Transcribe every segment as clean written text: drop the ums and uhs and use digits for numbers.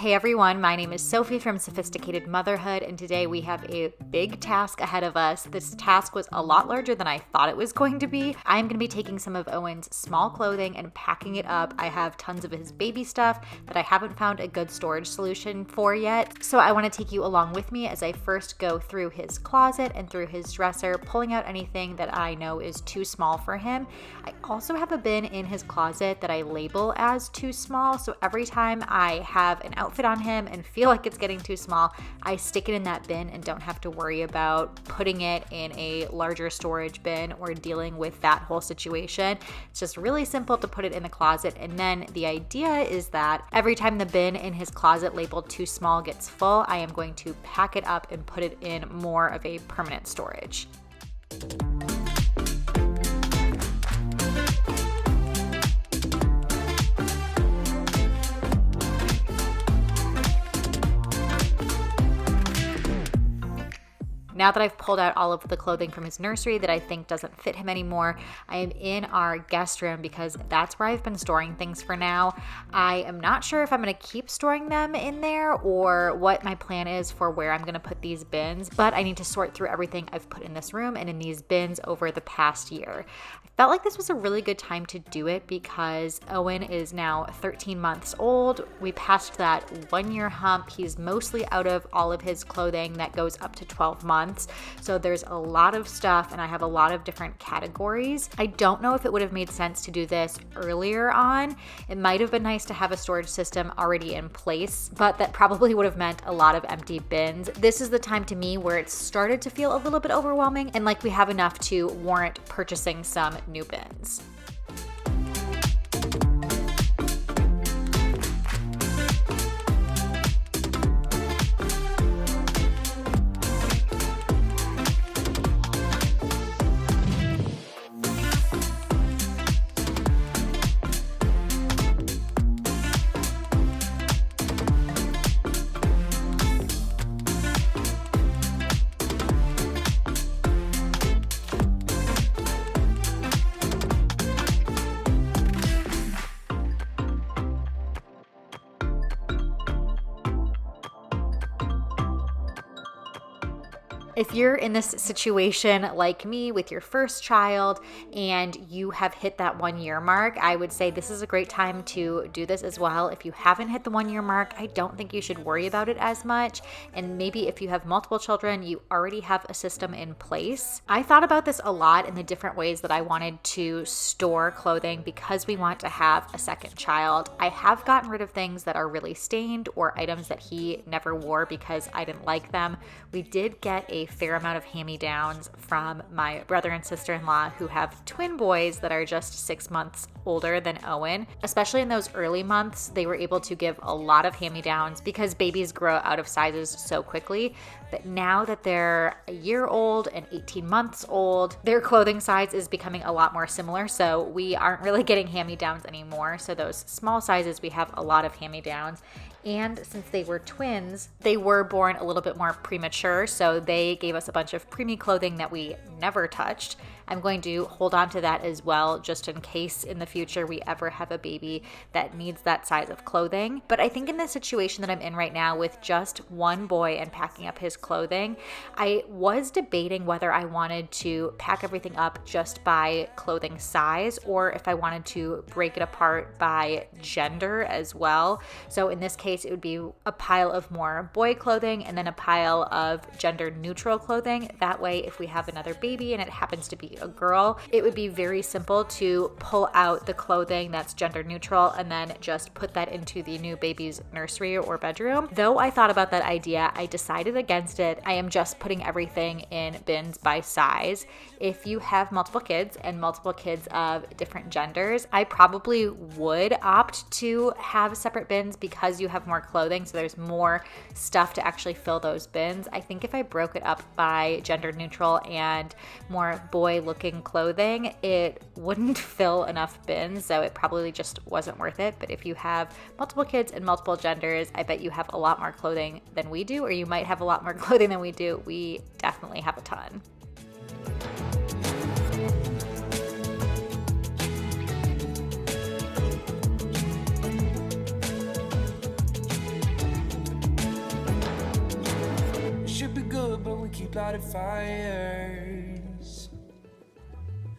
Hey everyone, my name is Sophie from Sophisticated Motherhood, and today we have a big task ahead of us. This task was a lot larger than I thought it was going to be. I'm going to be taking some of Owen's small clothing and packing it up. I have tons of his baby stuff that I haven't found a good storage solution for yet. So I want to take you along with me as I first go through his closet and through his dresser, pulling out anything that I know is too small for him. I also have a bin in his closet that I label as too small, so every time I have an outfit on him and feel like it's getting too small, I stick it in that bin and don't have to worry about putting it in a larger storage bin or dealing with that whole situation. It's just really simple to put it in the closet, and then the idea is that every time the bin in his closet labeled too small gets full, I am going to pack it up and put it in more of a permanent storage. Now that I've pulled out all of the clothing from his nursery that I think doesn't fit him anymore, I am in our guest room because that's where I've been storing things for now. I am not sure if I'm going to keep storing them in there or what my plan is for where I'm going to put these bins, but I need to sort through everything I've put in this room and in these bins over the past year. I felt like this was a really good time to do it because Owen is now 13 months old. We passed that 1 year hump. He's mostly out of all of his clothing that goes up to 12 months. So there's a lot of stuff and I have a lot of different categories. I don't know if it would have made sense to do this earlier on. It might have been nice to have a storage system already in place, but that probably would have meant a lot of empty bins. This is the time to me where it's started to feel a little bit overwhelming and like we have enough to warrant purchasing some new bins. If you're in this situation like me with your first child and you have hit that 1 year mark, I would say this is a great time to do this as well. If you haven't hit the 1 year mark, I don't think you should worry about it as much. And maybe if you have multiple children, you already have a system in place. I thought about this a lot in the different ways that I wanted to store clothing because we want to have a second child. I have gotten rid of things that are really stained or items that he never wore because I didn't like them. We did get a fair amount of hand-me-downs from my brother and sister-in-law who have twin boys that are just 6 months older than Owen. Especially in those early months, they were able to give a lot of hand-me-downs because babies grow out of sizes so quickly. But now that they're a year old and 18 months old, their clothing size is becoming a lot more similar. So we aren't really getting hand-me-downs anymore. So those small sizes, we have a lot of hand-me-downs. And since they were twins, they were born a little bit more premature, so they gave us a bunch of preemie clothing that we never touched. I'm going to hold on to that as well, just in case in the future we ever have a baby that needs that size of clothing. But I think in the situation that I'm in right now with just one boy and packing up his clothing, I was debating whether I wanted to pack everything up just by clothing size or if I wanted to break it apart by gender as well. So in this case, it would be a pile of more boy clothing and then a pile of gender neutral clothing. That way, if we have another baby and it happens to be a girl, it would be very simple to pull out the clothing that's gender neutral and then just put that into the new baby's nursery or bedroom. Though I thought about that idea, I decided against it. I am just putting everything in bins by size. If you have multiple kids and multiple kids of different genders, I probably would opt to have separate bins because you have more clothing, so there's more stuff to actually fill those bins. I think if I broke it up by gender neutral and more boy looking clothing, it wouldn't fill enough bins, so it probably just wasn't worth it. But if you have multiple kids and multiple genders, I bet you have a lot more clothing than we do, or you might have a lot more clothing than we do. We definitely have a ton. good, but we keep lighting fires.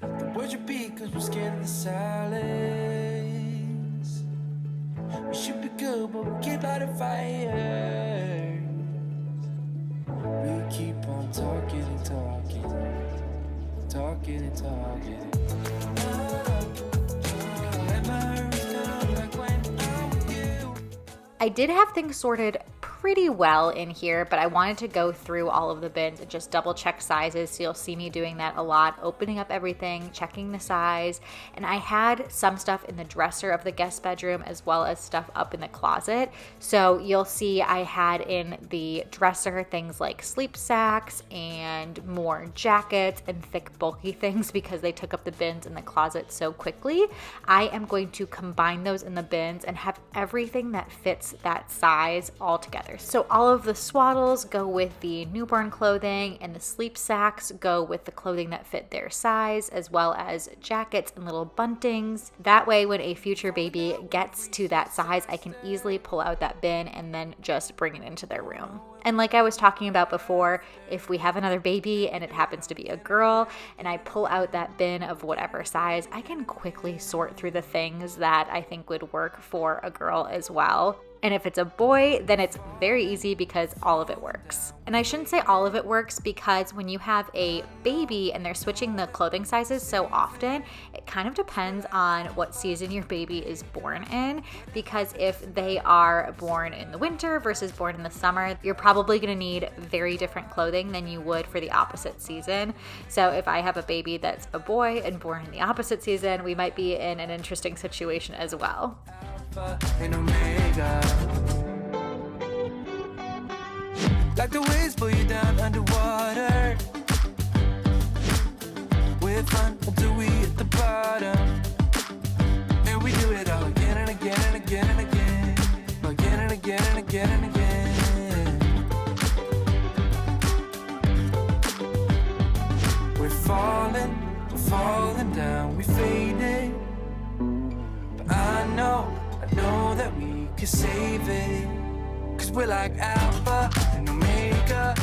The words repeat cause we're scared of the silence. We should be good, but we keep lighting fires. We keep on talking and talking, talking and talking. Memories come back when I'm with you. I did have things sorted pretty well in here, but I wanted to go through all of the bins and just double check sizes. So you'll see me doing that a lot, opening up everything, checking the size. And I had some stuff in the dresser of the guest bedroom as well as stuff up in the closet. So you'll see I had in the dresser things like sleep sacks and more jackets and thick bulky things because they took up the bins in the closet so quickly. I am going to combine those in the bins and have everything that fits that size all together. So all of the swaddles go with the newborn clothing and the sleep sacks go with the clothing that fit their size, as well as jackets and little buntings. That way, when a future baby gets to that size, I can easily pull out that bin and then just bring it into their room. And like I was talking about before, if we have another baby and it happens to be a girl and I pull out that bin of whatever size, I can quickly sort through the things that I think would work for a girl as well. And if it's a boy, then it's very easy because all of it works. And I shouldn't say all of it works because when you have a baby and they're switching the clothing sizes so often, it kind of depends on what season your baby is born in. Because if they are born in the winter versus born in the summer, you're probably gonna need very different clothing than you would for the opposite season. So if I have a baby that's a boy and born in the opposite season, we might be in an interesting situation as well. And Omega, like the waves pull you down underwater. We're fun until we hit the bottom, and we do it all again and again and again and again, again and again and again and again. We're falling down, we fading, but I know that we can save it, cause we're like Alpha and Omega.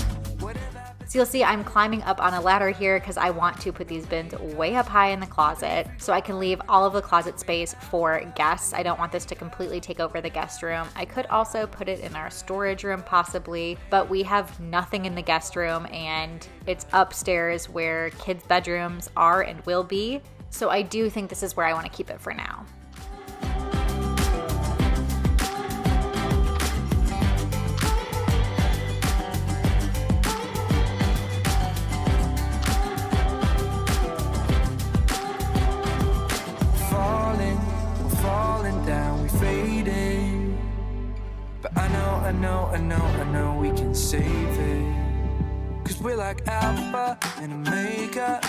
So you'll see I'm climbing up on a ladder here because I want to put these bins way up high in the closet so I can leave all of the closet space for guests. I don't want this to completely take over the guest room. I could also put it in our storage room possibly, but we have nothing in the guest room and it's upstairs where kids' bedrooms are and will be. So I do think this is where I want to keep it for now. I know we can save it, cause we're like Alpha and Omega,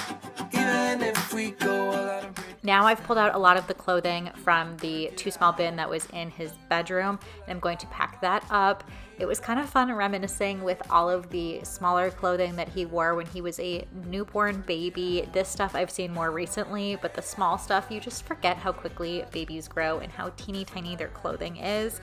even if we go all out of. Now I've pulled out a lot of the clothing from the too small bin that was in his bedroom, and I'm going to pack that up. It was kind of fun reminiscing with all of the smaller clothing that he wore when he was a newborn baby. This stuff I've seen more recently, but the small stuff, you just forget how quickly babies grow and how teeny tiny their clothing is.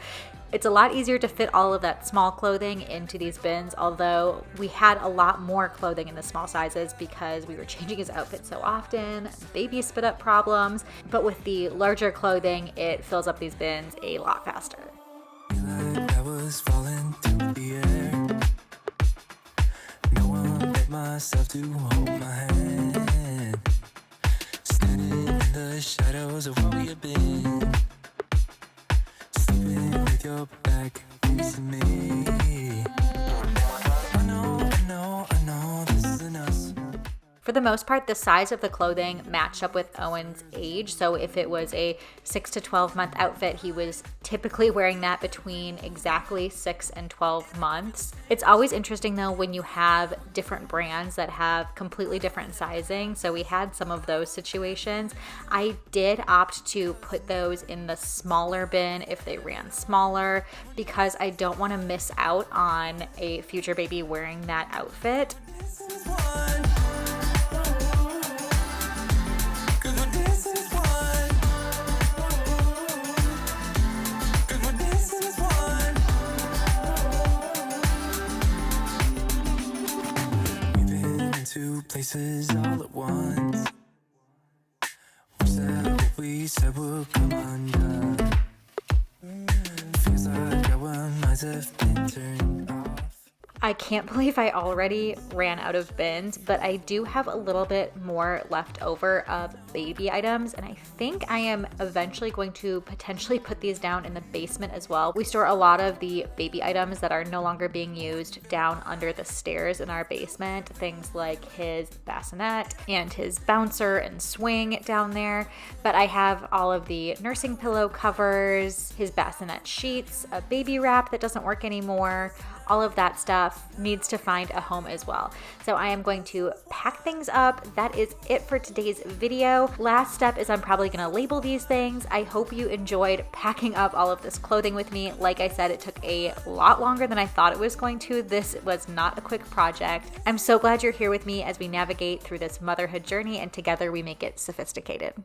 It's a lot easier to fit all of that small clothing into these bins, although we had a lot more clothing in the small sizes because we were changing his outfit so often, baby spit up problems, but with the larger clothing, it fills up these bins a lot faster. I was falling through the air. No one let myself to hold my hand. Standing in the shadows of where we have been. Sleeping with your back facing me. I know, this isn't us. For the most part, the size of the clothing matched up with Owen's age. So if it was a 6 to 12 month outfit, he was typically wearing that between exactly 6 and 12 months. It's always interesting though when you have different brands that have completely different sizing. So we had some of those situations. I did opt to put those in the smaller bin if they ran smaller because I don't want to miss out on a future baby wearing that outfit. two places all at once. Wish that what we said would come undone. Feels like our minds have been turned off. I can't believe I already ran out of bins, but I do have a little bit more left over of baby items, and I think I am eventually going to potentially put these down in the basement as well. We store a lot of the baby items that are no longer being used down under the stairs in our basement, things like his bassinet and his bouncer and swing down there, but I have all of the nursing pillow covers, his bassinet sheets, a baby wrap that doesn't work anymore. All of that stuff needs to find a home as well. So I am going to pack things up. That is it for today's video. Last step is I'm probably gonna label these things. I hope you enjoyed packing up all of this clothing with me. Like I said, it took a lot longer than I thought it was going to. This was not a quick project. I'm so glad you're here with me as we navigate through this motherhood journey, and together we make it sophisticated.